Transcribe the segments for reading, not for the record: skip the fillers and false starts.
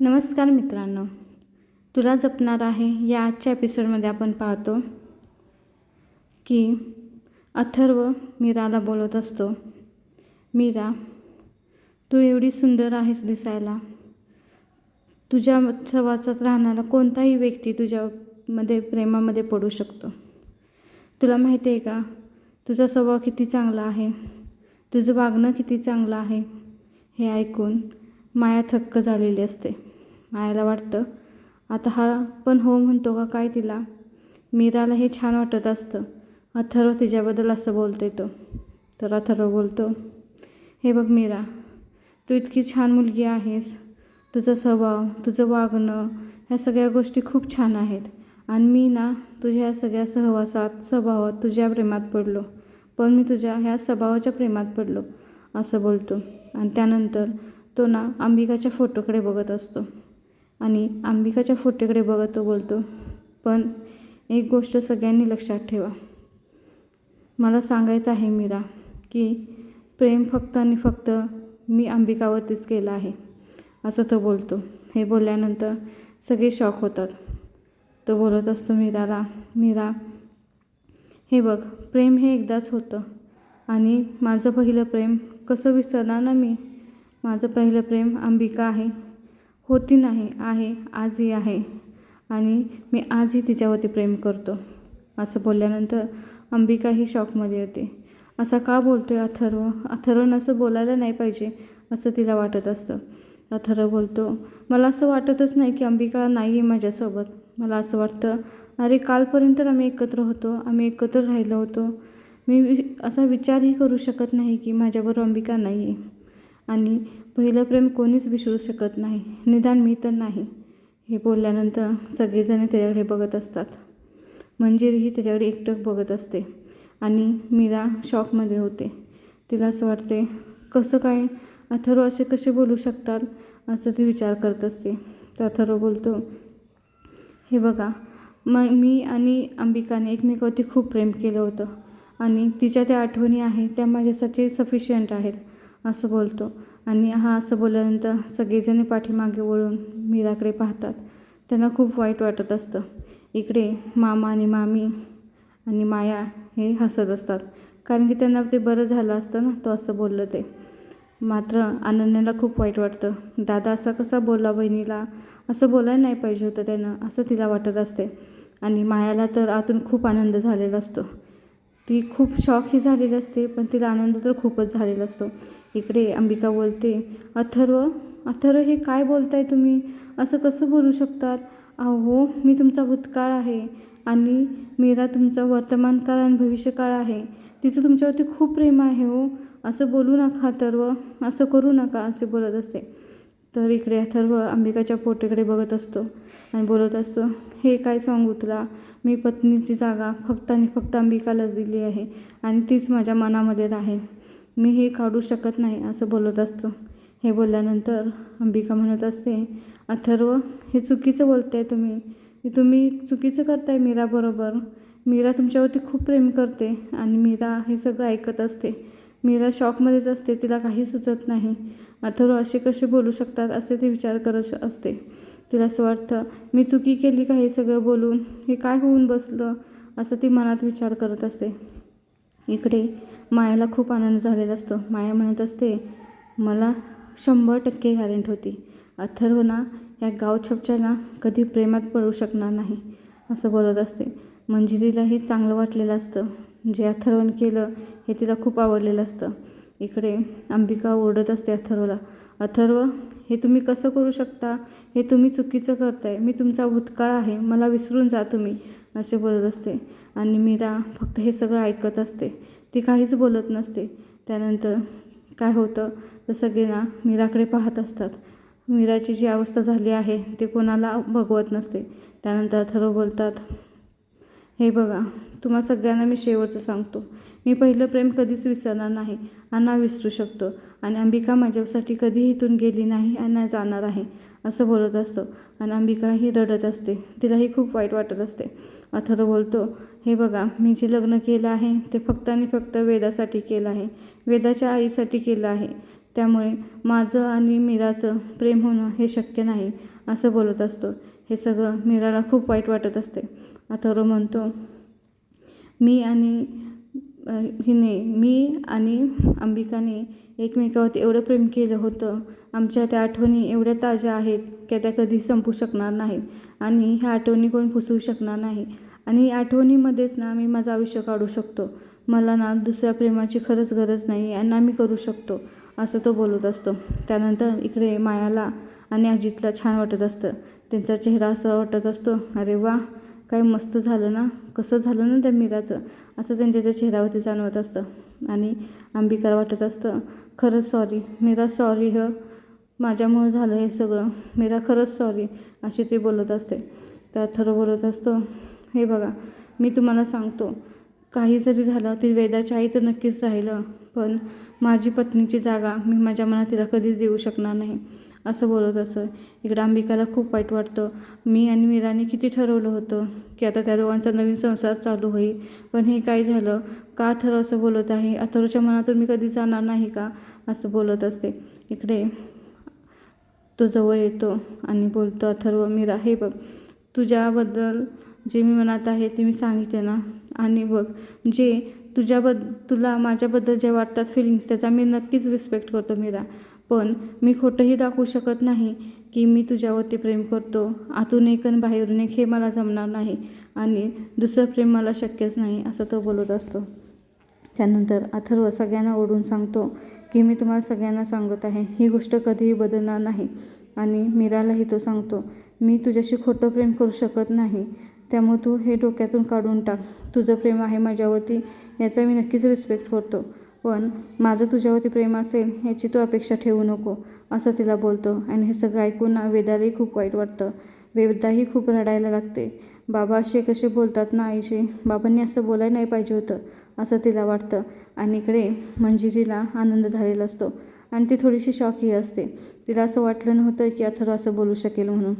नमस्कार मित्रांनो, तुला जपणार आहे या आजच्या एपिसोडमध्ये आपण पाहतो की अथर्व मीराला बोलत असतो, मीरा, तू एवढी सुंदर आहेस दिसायला. तुझ्या सहवासात राहणारा कोणताही व्यक्ती तुझ्यामध्ये प्रेमामध्ये पडू शकतो. तुला माहिती आहे का, तुझा स्वभाव किती चांगला आहे, तुझं वागणं किती चांगलं आहे. हे ऐकून माया थक्क झालेली असते. मायाला वाटतं आता हा पण हो म्हणतो का काय तिला. मीराला हे छान वाटत असतं. अथर्व तिच्याबद्दल असं बोलते तर अथर्व बोलतो, हे बघ मीरा, तू इतकी छान मुलगी आहेस. तुझा स्वभाव, तुझं वागणं, ह्या सगळ्या गोष्टी खूप छान आहेत. आणि मी ना तुझ्या ह्या सगळ्या सहवासात, स्वभावात तुझ्या प्रेमात पडलो. पण मी तुझ्या ह्या स्वभावाच्या प्रेमात पडलो असं बोलतो. आणि त्यानंतर तो ना अंबिकाच्या फोटोकडे बघत असतो. आणि अंबिकाच्या फोटोकडे बघत तो बोलतो, पण एक गोष्ट सगळ्यांनी लक्षात ठेवा. मला सांगायचं आहे मीरा, की प्रेम फक्त आणि फक्त मी अंबिकावरतीच केलं आहे असं तो बोलतो. हे बोलल्यानंतर सगळे शॉक होतात. तो बोलत असतो मीराला, मीरा, हे बघ, प्रेम हे एकदाच होतं. आणि माझं पहिलं प्रेम कसं विसरणार ना मी. माझं पहिलं प्रेम अंबिका आहे. होती नाही, आहे, आजही आहे. आणि मी आजही तिच्यावरती प्रेम करतो असं बोलल्यानंतर अंबिकाही शॉकमध्ये येते. असा का बोलतो आहे अथर्व. अथर्वनं असं बोलायला नाही पाहिजे असं तिला वाटत असतं. अथर्व बोलतो, मला असं वाटतच नाही की अंबिका नाही आहे माझ्यासोबत. मला असं वाटतं, अरे कालपर्यंत आम्ही एकत्र होतो, आम्ही एकत्र राहिलो होतो. मी असा विचारही करू शकत नाही की माझ्याबरोबर अंबिका नाही आहे. आणि पहिलं प्रेम कोणीच विसरू शकत नाही, निदान मी तर नाही. हे बोलल्यानंतर सगळेजण त्याच्याकडे बघत असतात. मंजिरीही त्याच्याकडे एकटक बघत असते. आणि मीरा शॉकमध्ये होते. तिला असं वाटते, कसं काय अथर्व असे कसे बोलू शकतात असं ती विचार करत असते. तर अथर्व बोलतो, हे बघा, मी आणि अंबिकाने एकमेकावरती खूप प्रेम केलं होतं. आणि तिच्या त्या आठवणी आहेत त्या माझ्यासाठी सफिशियंट आहेत असं बोलतो. आणि हा असं बोलल्यानंतर सगळेजण पाठीमागे वळून मीराकडे पाहतात. त्यांना खूप वाईट वाटत असतं. इकडे मामा आणि मामी आणि माया हे हसत असतात, कारण की त्यांना ते बरं झालं असतं ना तो असं बोललं ते. मात्र अनन्याला खूप वाईट वाटतं. दादा असा कसा बोलला बहिणीला, असं बोलायला नाही पाहिजे होतं त्यानं असं तिला वाटत असते. आणि मायाला तर आतून खूप आनंद झालेला असतो. ती खूप शॉकही झालेली असते, पण तिला आनंद तर खूपच झालेला असतो. इकडे अंबिका बोलते, अथर्व हे काय बोलताय तुम्ही, असं कसं बोलू शकतात. अहो, मी तुमचा भूतकाळ आहे आणि मीरा तुमचा वर्तमानकाळ आणि भविष्यकाळ आहे. तिचं तुमच्यावरती खूप प्रेम आहे हो. असं बोलू नका अथर्व, असं करू नका असे बोलत असते. तर इकडे अथर्व अंबिकाच्या फोटोकडे बघत असतो आणि बोलत असतो, हे काय सांगू तुला, मी पत्नीची जागा फक्त आणि फक्त अंबिकालाच दिली आहे आणि तीच माझ्या मनामध्ये राहील. मी हे काढू शकत नाही असं बोलत असतं. हे बोलल्यानंतर अंबिका म्हणत असते, अथर्व हे चुकीचं बोलताय तुम्ही चुकीचं करताय मीराबरोबर. मीरा तुमच्यावरती खूप प्रेम करते आणि मीरा हे सगळं ऐकत असते. मीरा शॉकमध्येच असते, तिला काही सुचत नाही. अथर्व असे कसे बोलू शकतात असे ती विचार करत असते. तिला असं वाटतं, मी चुकी केली का हे सगळं बोलून, हे काय होऊन बसलं असं ती मनात विचार करत असते. इकडे मायाला खूप आनंद झालेला असतो. माया म्हणत असते, मला 100% गॅरंटी होती अथर्व ना या गावछपच्या ना कधी प्रेमात पडू शकणार नाही असं बोलत असते. मंजिरीला हे चांगलं वाटलेलं असतं. जे अथर्वने केलं हे तिला खूप आवडलेलं असतं. इकडे अंबिका ओरडत असते अथर्वला, अथर्व हे तुम्ही कसं करू शकता, हे तुम्ही चुकीचं करताय. मी तुमचा भूतकाळ आहे, मला विसरून जा तुम्ही असे बोलत असते. आणि मीरा फक्त हे सगळं ऐकत असते, ती काहीच बोलत नसते. त्यानंतर काय होतं तर सगळे ना मीराकडे पाहत असतात. मीराची जी अवस्था झाली आहे ते कोणाला बघवत नसते. त्यानंतर अथर्व बोलतात, हे बघा, तुम्हा सगळ्यांना मी शेवटचं सांगतो, मी पहिलं प्रेम कधीच विसरणार नाही आणि ना विसरू शकतो. आणि अंबिका माझ्यासाठी कधीही इथून गेली नाही आणि नाही जाणार आहे असं बोलत असतो. आणि अंबिकाही रडत असते, तिलाही खूप वाईट वाटत असते. अथर्व बोलतो, हे बघा, मी जे लग्न केलं आहे ते फक्त आणि फक्त वेदासाठी केलं आहे, वेदाच्या आईसाठी केलं आहे. त्यामुळे माझं आणि मीराचं प्रेम होणं हे शक्य नाही असं बोलत असतो. हे सगळं मीराला खूप वाईट वाटत असते. अथर्व म्हणतो, मी आणि अंबिकाने एकमेकावरती एवढं प्रेम केलं होतं. आमच्या त्या आठवणी एवढ्या ताज्या आहेत की त्या कधी संपू शकणार नाहीत आणि ह्या आठवणी कोण पुसवू शकणार नाही. आणि आठवणीमध्येच ना मी माझं आयुष्य काढू शकतो. मला ना दुसऱ्या प्रेमाची खरंच गरज नाही आणि ना मी करू शकतो असं तो बोलत असतो. त्यानंतर इकडे मायाला आणि अजितला छान वाटत असतं. त्यांचा चेहरा असं वाटत असतो, अरे वा, काय मस्त झालं ना, कसं झालं ना त्या मीराचं, असं त्यांच्या त्या चेहऱ्यावरती जाणवत असतं. आणि अंबिकाला वाटत असतं, खरंच सॉरी मीरा, सॉरी माझ्यामुळं झालं हे सगळं, मीरा खरंच सॉरी, अशी ती बोलत असते. तर अथर्व बोलत असतो, हे बघा मी तुम्हाला सांगतो, काही जरी झालं तरी वेदाच्या आई तर नक्कीच राहिलं, पण माझी पत्नीची जागा मी माझ्या मनात तिला कधीच देऊ शकणार नाही असं बोलत असं. इकडं अंबिकाला खूप वाईट वाटतं. मी आणि मीराने किती ठरवलं होतं की आता त्या दोघांचा नवीन संसार चालू होईल, पण हे काय झालं, का अथर्व असं बोलत आहे, अथर्वच्या मनातून मी कधी जाणार नाही का असं बोलत असते. इकडे तो जवळ येतो आणि बोलतो, अथर्व, मीरा हे बघ, तुझ्याबद्दल जे मी मनात आहे ते मी सांगितलं ना, आणि बघ जे तुला माझ्याबद्दल जे वाटतात फिलिंग्स त्याचा मी नक्कीच रिस्पेक्ट करतो मीरा, पण मी खोटंही दाखवू शकत नाही की मी तुझ्यावरती प्रेम करतो. आतून एक आणि बाहेरून एक हे मला जमणार नाही आणि दुसरं प्रेम मला शक्यच नाही असं तो बोलत असतो. त्यानंतर अथर्व सगळ्यांना ओढून सांगतो की मी तुम्हाला सगळ्यांना सांगत आहे, ही गोष्ट कधीही बदलणार नाही. आणि मीरालाही तो सांगतो, मी तुझ्याशी खोटं प्रेम करू शकत नाही, त्यामुळे तू हे डोक्यातून काढून टाक. तुझं प्रेम आहे माझ्यावरती याचा मी नक्कीच रिस्पेक्ट करतो, पण माझं तुझ्यावरती प्रेम असेल याची तू अपेक्षा ठेवू नको असं तिला बोलतो. आणि हे सगळं ऐकून ना वेदालाही खूप वाईट वाटतं. वेदाही खूप रडायला लागते. बाबा असे कसे बोलतात ना आईशी, बाबांनी असं बोलायला नाही पाहिजे होतं असं तिला वाटतं. आणि इकडे मंजिरीला आनंद झालेला असतो आणि ती थोडीशी शॉकही असते. तिला असं वाटलं नव्हतं की अथर्व असं बोलू शकेल म्हणून.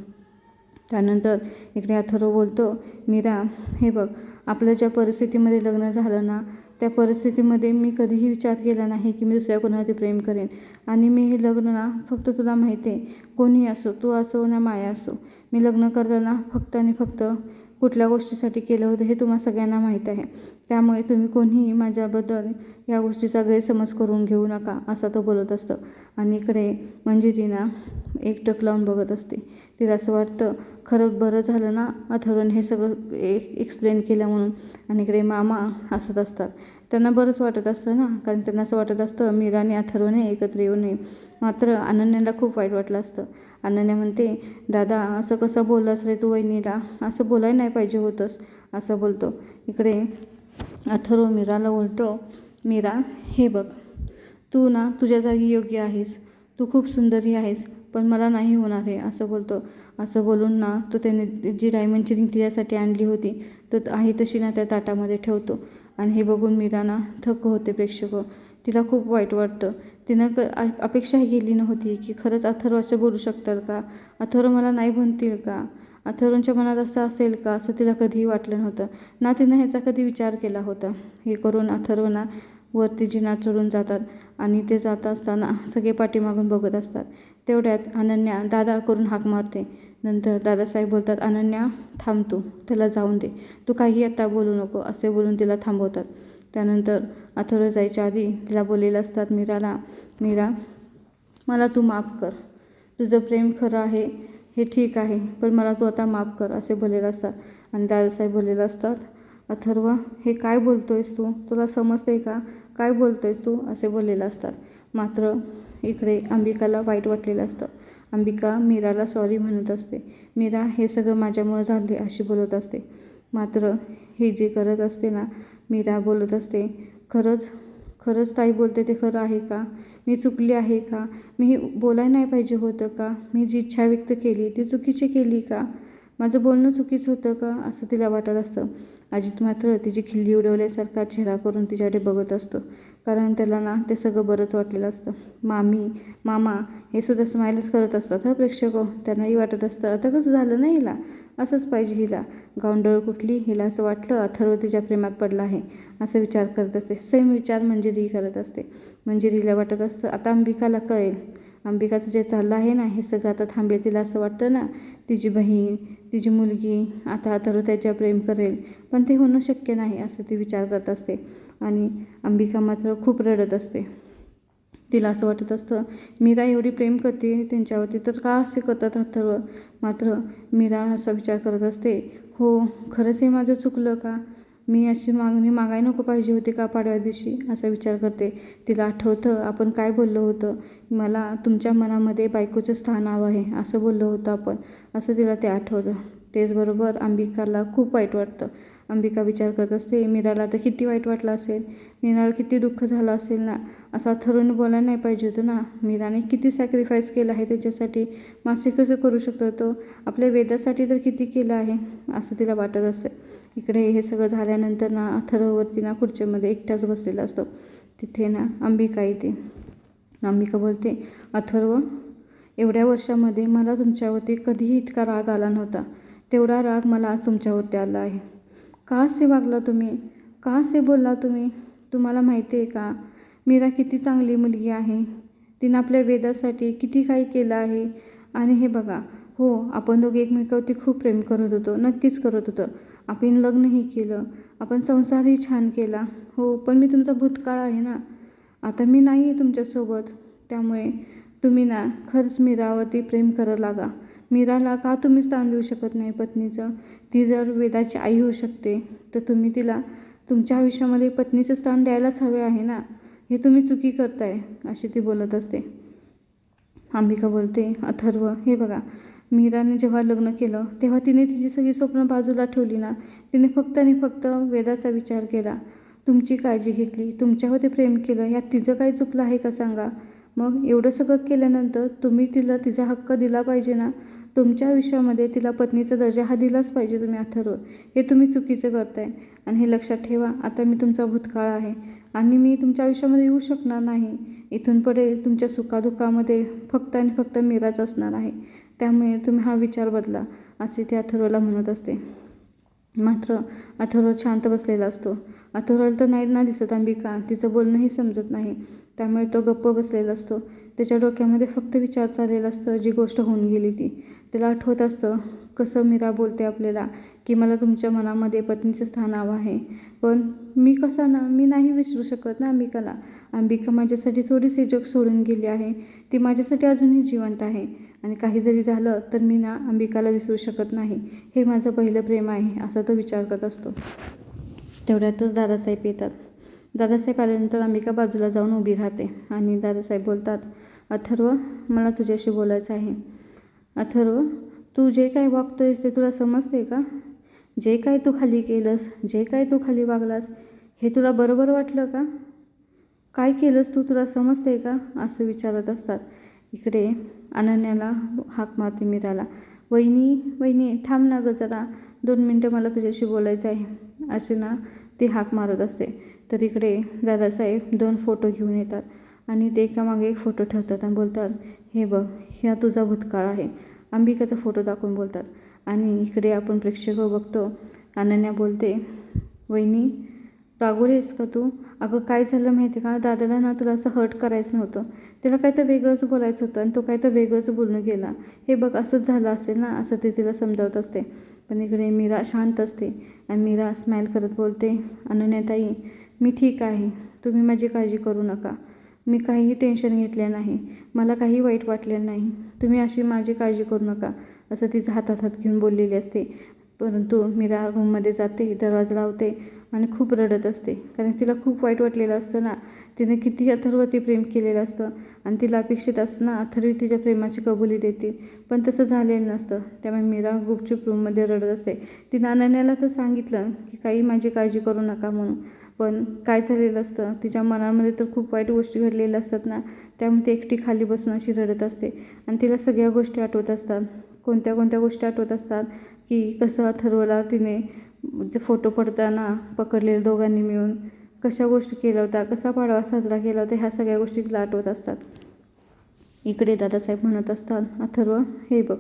त्यानंतर इकडे अथर्व बोलतो, मीरा हे बघ, आपलं ज्या परिस्थितीमध्ये लग्न झालं ना त्या परिस्थितीमध्ये मी कधीही विचार केला नाही की मी दुसऱ्या कोणावरती प्रेम करेन. आणि मी हे लग्न ना फक्त तुला माहिती आहे, कोणी असो, तू असो ना माया असो, मी लग्न करलं ना फक्त आणि फक्त कुठल्या गोष्टीसाठी केलं होतं हे तुम्हाला सगळ्यांना माहीत आहे. त्यामुळे तुम्ही कोणीही माझ्याबद्दल या गोष्टीचा गैरसमज करून घेऊ नका असं तो बोलत असतं. आणि इकडे मंजिरी ना एकटक लावून बघत असते. तिला असं वाटतं, खरं बरं झालं ना अथर्वने हे सगळं एक्सप्लेन केलं म्हणून. आणि इकडे मामा हसत असतात. त्यांना बरंच वाटत असतं ना, कारण त्यांना असं वाटत असतं मीरा आणि अथर्वने एकत्र येऊ नये. मात्र अनन्याला खूप वाईट वाटलं असतं. अनन्या म्हणते, दादा असं कसं बोललास रे तू वहिनीला, असं बोलायला नाही पाहिजे होतंस असं बोलतो. इकडे अथर्व मीराला बोलतो, मीरा हे बघ, तू ना तुझ्या जागी योग्य आहेस, तू खूप सुंदरही आहेस, पण मला नाही होणार आहे असं बोलतो. असं बोलून ना तो त्याने जी डायमंडची रिंग तिच्यासाठी आणली होती तो आहे तशी ना त्या ताटामध्ये ठेवतो. आणि हे बघून मीरा ना थक्क होते. प्रेक्षक, तिला खूप वाईट वाटतं. तिनं अपेक्षाही केली नव्हती की खरंच अथर्व असं बोलू शकतात का, अथर्व मला नाही म्हणतील का, अथर्वच्या मनात असं असेल का, असं तिला कधीही वाटलं नव्हतं ना. तिनं ह्याचा कधी विचार केला होता. हे करून अथर्व ना वरती जिना चढून जातात आणि ते जात असताना सगळे पाठीमागून बघत असतात. तेवढ्यात अनन्या दादा करून हाक मारते. नंतर दादासाहेब बोलतात, अनन्या थांब, तू त्याला जाऊन दे, तू काही आता बोलू नको असे बोलून तिला थांबवतात. त्यानंतर अथर्व जायच्या आधी तिला बोललेलं असतात मीराला, मीरा मला तू माफ कर, तुझं प्रेम खरं आहे हे ठीक आहे, पण मला तू आता माफ कर असे बोललेलं असतात. आणि दादासाहेब बोललेलं असतात, अथर्व हे काय बोलतोयस तू, तुला समजते का, काय बोलतोयस तू असे बोललेलं असतात. मात्र इकडे अंबिकाला वाईट वाटलेलं असतं. अंबिका मीराला सॉरी म्हणत असते. मीरा हे सगळं माझ्यामुळे झाले अशी बोलत असते. मात्र हे जे करत असते ना मीरा बोलत असते, खरंच ताई बोलते ते खरं आहे का, मी चुकली आहे का, मी बोलायला नाही पाहिजे होतं का, मी जी इच्छा व्यक्त केली ती चुकीची केली का, माझं बोलणं चुकीचं होतं का असं तिला वाटत असतं. अजित मात्र तिची खिल्ली उडवल्यासारखा चेहरा करून तिच्याकडे बघत असतो. कारण त्याला ना ते सगळं बरंच वाटलेलं असतं. मामा हे सुद्धा स्माईलच करत असतात. प्रेक्षक त्यांनाही वाटत असतं आता कसं झालं ना हिला, असंच पाहिजे हिला, गावंढळ कुठली, हिला असं वाटलं अथर्व तिच्या प्रेमात पडला आहे असं विचार करत असते. सेम विचार मंजिरी करत असते. मंजिरीला वाटत असतं आता अंबिकाला कळेल, अंबिकाचं जे चाललं आहे ना हे सगळं आता थांबेल. तिला असं वाटतं ना तिची बहीण, तिची मुलगी आता अथर्व त्याच्या प्रेम करेल, पण ते होणं शक्य नाही असं ती विचार करत असते. आणि अंबिका मात्र खूप रडत असते. तिला असं वाटत असतं मीरा एवढी प्रेम करते त्यांच्यावरती, तर का असे करतात अथर्व. मात्र मीरा असा विचार करत असते, हो खरंच हे माझं चुकलं का, मी अशी मागणी मागायला नको पाहिजे होती का पाडव्या दिवशी, असा विचार करते. तिला आठवतं आपण काय बोललो होतं, मला तुमच्या मनामध्ये बायकोचं स्थान हवं आहे असं बोललो होतं आपण, असं तिला ते आठवतं. तेचबरोबर अंबिकाला खूप वाईट वाटतं. अंबिका विचार करत असते मीराला तर किती वाईट वाटलं असेल, मीराला किती दुःख झालं असेल ना, असा अथर्वने बोलायला नाही पाहिजे होतं ना, मीराने किती सॅक्रिफाईस केलं आहे त्याच्यासाठी, मासे कसं करू शकतो तो, आपल्या वेदासाठी तर किती केलं आहे असं तिला वाटत असते. इकडे हे सगळं झाल्यानंतर ना अथर्ववरती ना खुर्चीमध्ये एकटाच बसलेला असतो. तिथे ना अंबिका येते. अंबिका बोलते अथर्व, एवढ्या वर्षामध्ये मला तुमच्यावरती कधीही इतका राग आला नव्हता, तेवढा राग मला आज तुमच्यावरती आला आहे. का असे वागला तुम्ही, का असे बोलला तुम्ही, तुम्हाला माहिती आहे का मीरा किती चांगली मुलगी आहे, तिनं आपल्या वेदासाठी किती काही केलं आहे. आणि हे बघा, हो आपण दोघे एकमेकावरती खूप प्रेम करत होतो, नक्कीच करत होतो, आपण लग्नही केलं, आपण संसारही छान केला, हो पण मी तुमचा भूतकाळ आहे ना, आता मी नाही आहे तुमच्यासोबत, त्यामुळे तुम्ही ना खरंच मीरावरती प्रेम करायला लागा. मीराला का तुम्ही स्थान देऊ शकत नाही पत्नीचं, ती जर वेदाची आई होऊ शकते तर तुम्ही तिला तुमच्या आयुष्यामध्ये पत्नीचं स्थान द्यायलाच हवे आहे ना, हे तुम्ही चुकी करताय अशी ती बोलत असते. अंबिका बोलते अथर्व, हे बघा मीराने जेव्हा लग्न केलं तेव्हा तिने तिची सगळी स्वप्न बाजूला ठेवली ना, तिने फक्त आणि फक्त वेदाचा विचार केला, तुमची काळजी घेतली, तुमच्यावरती प्रेम केलं, यात तिचं काही चुकलं आहे का सांगा. मग एवढं सगळं केल्यानंतर तुम्ही तिला तिचा हक्क दिला पाहिजे ना, तुमच्या आयुष्यामध्ये तिला पत्नीचा दर्जा हा दिलाच पाहिजे तुम्ही अथर्व, हे तुम्ही चुकीचं करताय. आणि हे लक्षात ठेवा आता मी तुमचा भूतकाळ आहे आणि मी तुमच्या आयुष्यामध्ये येऊ शकणार नाही, इथून पुढे तुमच्या सुखादुःखामध्ये फक्त आणि फक्त मीराच असणार आहे, त्यामुळे तुम्ही हा विचार बदला असे ते अथर्वला म्हणत असते. मात्र अथर्व शांत बसलेला असतो. अथर्वला तर नाही ना दिसत अंबिका, तिचं बोलणंही समजत नाही, त्यामुळे तो गप्प बसलेला असतो. त्याच्या डोक्यामध्ये फक्त विचार चाललेला असतं, जी गोष्ट होऊन गेली ती त्याला आठवत असतं. कसं मीरा बोलते आपल्याला की मला तुमच्या मनामध्ये पत्नीचं स्थान हवं आहे, पण मी कसा ना, मी नाही विसरू शकत ना अंबिकाला, अंबिका माझ्यासाठी थोडीशी जग सोडून गेली आहे, ती माझ्यासाठी अजूनही जिवंत आहे आणि काही जरी झालं तर मी ना अंबिकाला विसरू शकत नाही, हे माझं पहिलं प्रेम आहे असा तो विचार करत असतो. तेवढ्यातच दादासाहेब येतात. दादासाहेब आल्यानंतर अंबिका बाजूला जाऊन उभी राहते आणि दादासाहेब बोलतात अथर्व, मला तुझ्याशी बोलायचं आहे. अथर्व, तू जे काही वागतोयस ते तुला समजते का, जे काही तू खाली केलंस, जे काही तू खाली वागलास, हे तुला बरोबर वाटलं का, काय केलंस तू, तुला समजते का, असं विचारत असतात. इकडे अनन्याला हाक मारते मीराला, वहिनी थांब ना गं जरा, 2 मिनटं मला तुझ्याशी बोलायचं आहे, असे ना ती हाक मारत असते. तर इकडे दादासाहेब 2 फोटो घेऊन येतात आणि ते एकामागे एक फोटो ठेवतात आणि बोलतात हे बघ, हा तुझा भूतकाळ आहे, अंबिकाचा फोटो दाखवून बोलतात. आणि इकडे आपण प्रेक्षक बघतो, अनन्या बोलते वहिनी रागवलीस का तू, अगं काय झालं माहिती का, दादाला ना तुला असं हर्ट करायचं नव्हतं, त्याला काय तर वेगळंच बोलायचं होतं आणि तो काय तर वेगळंच बोलून गेला, हे बघ असंच झालं असेल ना, असं ते तिला समजावत असते. पण इकडे मीरा शांत असते आणि मीरा स्माईल करत बोलते अनन्याताई, मी ठीक आहे, तुम्ही माझी काळजी करू नका, मी काहीही टेन्शन घेतलं नाही, मला काही वाईट वाटलेलं नाही, तुम्ही अशी माझी काळजी करू नका, असं तिचं हातात हात घेऊन बोललेली असते. परंतु मीरा रूममध्ये जाते, दरवाजा लावते आणि खूप रडत असते, कारण तिला खूप वाईट वाटलेलं असतं ना, तिने किती अथर्ववरती प्रेम केलेलं असतं आणि तिला अपेक्षित असतं ना अथर्व तिच्या प्रेमाची कबुली देतील, पण तसं झालेलं नसतं. त्यामुळे मीरा गुपचूप रूममध्ये रडत असते. तिनं अनन्याला तर सांगितलं की काही माझी काळजी करू नका म्हणून, पण काय झालेलं असतं तिच्या मनामध्ये तर खूप वाईट गोष्टी घडलेल्या असतात ना, त्यामुळे ती एकटी खाली बसून अशी रडत असते आणि तिला सगळ्या गोष्टी आठवत असतात. कोणत्या कोणत्या गोष्टी आठवत असतात की कसं अथर्वला तिने फोटो पडताना पकडलेले दोघांनी मिळून कशा गोष्टी केल्या होत्या, कसा पाडवा साजरा केला होता, ह्या सगळ्या गोष्टी तिला आठवत असतात. इकडे दादासाहेब म्हणत असतात, अथर्व हे बघ,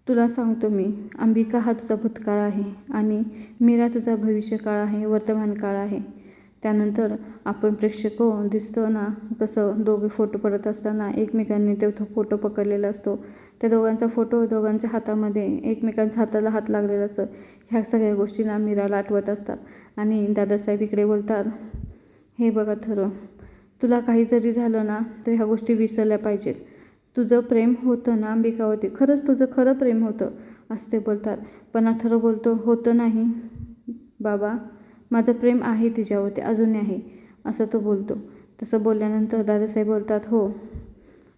तुला सांगतो मी, अंबिका हा तुझा भूतकाळ आहे आणि मीरा तुझा भविष्यकाळ आहे, वर्तमान काळ आहे. त्यानंतर आपण प्रेक्षक दिसतो ना, कसं दोघे फोटो पडत असताना एकमेकांनी तो फोटो पकडलेला असतो. त्या दोघांचा फोटो, दोघांच्या हातामध्ये एकमेकांच्या हाताला हात लागलेला असतो. ह्या सगळ्या गोष्टींना मीराला आठवत असतात. आणि दादासाहेब इकडे बोलतात, हे बघ अथर्व, तुला काही जरी झालं ना तर ह्या गोष्टी विसरल्या पाहिजेत. तुझं प्रेम होतं ना अंबिकावरती, खरंच तुझं खरं प्रेम होतं असं ते बोलतात. पण अथर्व बोलतो, होतं नाही बाबा, माझं प्रेम आहे तिच्यावरती, अजूनही आहे असं तो बोलतो. तसं बोलल्यानंतर दादासाहेब बोलतात, हो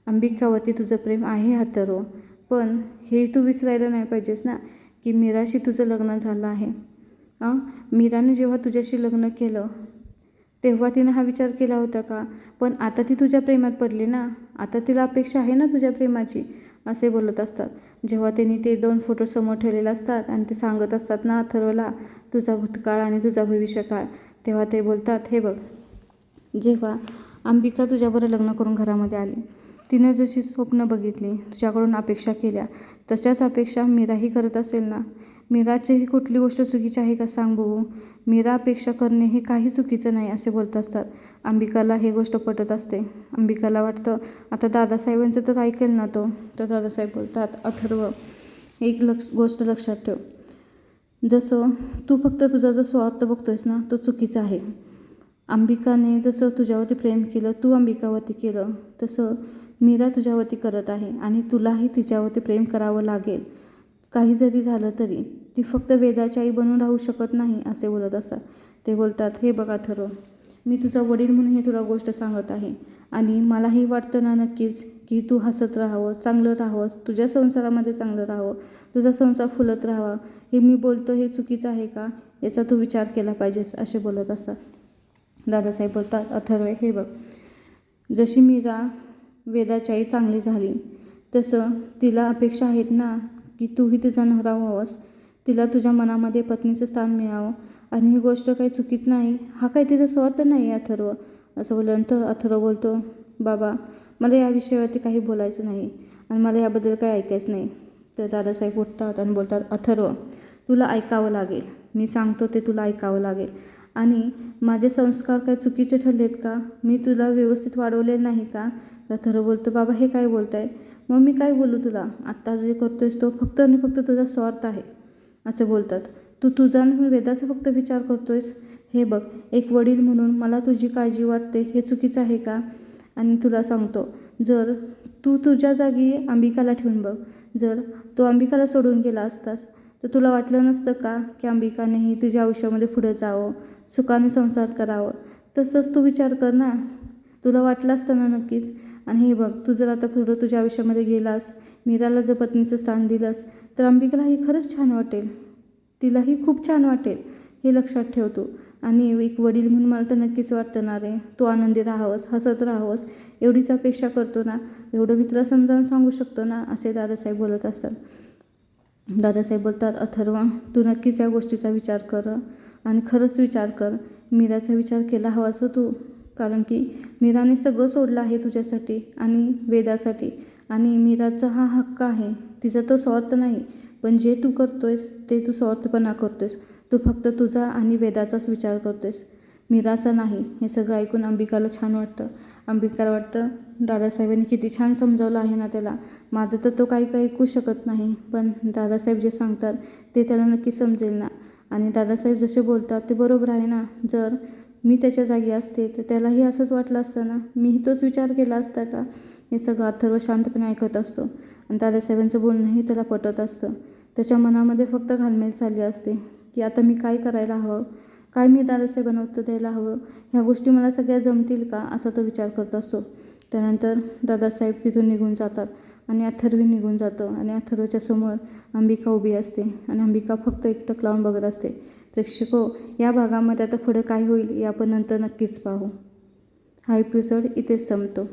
अंबिकावरती तुझं प्रेम आहे अथर्व, पण हे तू विसरायला नाही पाहिजेस ना की मीराशी तुझं लग्न झालं आहे. मीराने जेव्हा तुझ्याशी लग्न केलं तेव्हा तिनं हा विचार केला होता का? पण आता ती तुझ्या प्रेमात पडली ना, आता तिला अपेक्षा आहे ना तुझ्या प्रेमाची, असे बोलत असतात. जेव्हा त्यांनी ते 2 फोटो समोर ठेवलेले असतात आणि ते सांगत असतात ना अथर्वला तुझा भूतकाळ आणि तुझा भविष्यकाळ, तेव्हा ते बोलतात, हे बघ, जेव्हा अंबिका तुझ्याबरोबर लग्न करून घरामध्ये आली, तिनं जशी स्वप्न बघितली, तुझ्याकडून अपेक्षा केल्या, तशाच अपेक्षा मीराही करत असेल ना. मीराचीही कुठली गोष्ट चुकीची आहे का सांग बघू? मीरा अपेक्षा करणे हे काही चुकीचं नाही असे बोलत असतात. अंबिकाला हे गोष्ट पटत असते. अंबिकाला वाटतं आता दादासाहेबांचं तर ऐकेल ना तो. तर दादासाहेब बोलतात, अथर्व एक गोष्ट लक्षात ठेव, जसं तू फक्त तुझा जो स्वार्थ बघतोयस ना तो चुकीचा आहे. अंबिकाने जसं तुझ्यावरती प्रेम केलं, तू अंबिकावरती केलं, तसं मीरा तुझ्यावरती करत आहे आणि तुलाही तिच्यावरती प्रेम करावं लागेल. काही जरी झालं तरी ती फक्त वेदाची आई बनून राहू शकत नाही असे बोलत असतात. ते बोलतात, हे बघ अथर्व, मी तुझा वडील म्हणून ही तुला गोष्ट सांगत आहे आणि मलाही वाटतं ना नक्कीच की तू हसत राहावं, चांगलं राहावं, तुझ्या संसारामध्ये चांगलं राहावं, तुझा संसार फुलत राहावा. हे मी बोलतो हे चुकीचं आहे का? याचा तू विचार केला पाहिजेस असे बोलत असतात. दादासाहेब बोलतात, अथर्व हे बघ, जशी मीरा वेदाची आई चांगली झाली तसं तिला अपेक्षा आहेत ना की तूही तिचा नवरा व्हावंस, तिला तुझ्या मनामध्ये पत्नीचं स्थान मिळावं आणि ही गोष्ट काही चुकीच नाही, हा काही तिचा स्वार्थ नाही अथर्व असं बोलल्यानंतर अथर्व बोलतो, बाबा मला या विषयावरती काही बोलायचं नाही आणि मला याबद्दल काही ऐकायचं नाही. तर दादासाहेब उठतात आणि बोलतात, अथर्व तुला ऐकावं लागेल, मी सांगतो ते तुला ऐकावं लागेल आणि माझे संस्कार काय चुकीचे ठरलेत का? मी तुला व्यवस्थित वाढवले नाही का? अथर्व बोलतो, बाबा हे काय बोलताय? मग मी काय बोलू तुला? आत्ता जे करतोयस तो फक्त आणि फक्त तुझा स्वार्थ आहे असं बोलतात. तू तुझा वेदाचा फक्त विचार करतोयस. हे बघ, एक वडील म्हणून मला तुझी काळजी वाटते हे चुकीचं आहे का? आणि तुला सांगतो, जर तू तुझ्या जागी अंबिकाला ठेवून बघ, जर तो अंबिकाला सोडून गेला असतास तर तुला वाटलं नसतं का की अंबिकानेही तुझ्या आयुष्यामध्ये पुढे जावं, सुखाने संसार करावं? तसंच तू विचार कर ना, तुला वाटलं असतं ना नक्कीच. आणि हे बघ, तू जर आता पुढं तुझ्या आयुष्यामध्ये गेलास, मीराला जर पत्नीचं स्थान दिलंस तर अंबिकालाही खरंच छान वाटेल, तिलाही खूप छान वाटेल, हे लक्षात ठेवतो. आणि एक वडील म्हणून मला तर नक्कीच वाटतं ना रे, तू आनंदी राहावंस, हसत राहावंस, एवढीच अपेक्षा करतो ना, एवढं मी तुला समजावून सांगू शकतो ना असे दादासाहेब बोलत असतात. दादासाहेब बोलतात, अथर्व तू नक्कीच या गोष्टीचा विचार कर आणि खरंच विचार कर, मीराचा विचार केला हवासा तू, कारण की मीराने सगळं सोडलं आहे तुझ्यासाठी आणि वेदासाठी आणि मीराचा हा हक्क आहे, तिचा तो स्वार्थ नाही. पण जे तू करतोयस ते तू स्वार्थपणा करतोयस, तू फक्त तुझा आणि वेदाचाच विचार करतोयस, मीराचा नाही. हे सगळं ऐकून अंबिकाला छान वाटतं. अंबिकाला वाटतं दादासाहेबांनी किती छान समजावलं आहे ना त्याला, माझं तर तो काही ऐकू शकत नाही, पण दादासाहेब जे सांगतात ते त्याला नक्की समजेल ना. आणि दादासाहेब जसे बोलतात ते बरोबर आहे ना, जर मी त्याच्या जागी असते तर त्यालाही असंच वाटलं असतं ना, मीही तोच विचार केला असता का? हे सगळं अथर्व शांतपणे ऐकत असतो आणि दादासाहेबांचं बोलणंही त्याला पटत असतं. त्याच्या मनामध्ये फक्त घालमेल चालली असते की आता मी काय करायला हवं, काय मी दादासाहेबांना उत्तर द्यायला हवं, ह्या गोष्टी मला सगळ्या जमतील का असा तो विचार करत असतो. त्यानंतर दादासाहेब तिथून निघून जातात आणि अथर्व निघून जातो आणि अथर्वच्या समोर अंबिका उभी असते आणि अंबिका फक्त एकटक लावून बघत असते. प्रेक्षको, या भागामध्ये आता पुढे काय होईल हे आपण नंतर नक्कीच पाहू. हा एपिसोड इथेच संपतो.